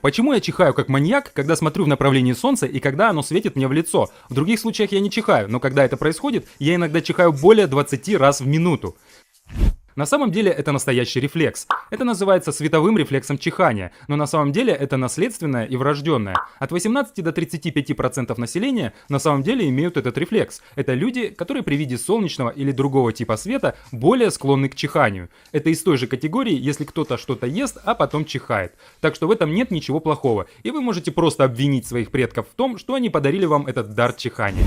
Почему я чихаю как маньяк, когда смотрю в направлении солнца и когда оно светит мне в лицо? В других случаях я не чихаю, но когда это происходит, я иногда чихаю более 20 раз в минуту. На самом деле это настоящий рефлекс. Это называется световым рефлексом чихания, но на самом деле это наследственное и врожденное. От 18 до 35% населения на самом деле имеют этот рефлекс. Это люди, которые при виде солнечного или другого типа света более склонны к чиханию. Это из той же категории, если кто-то что-то ест, а потом чихает. Так что в этом нет ничего плохого, и вы можете просто обвинить своих предков в том, что они подарили вам этот дар чихания.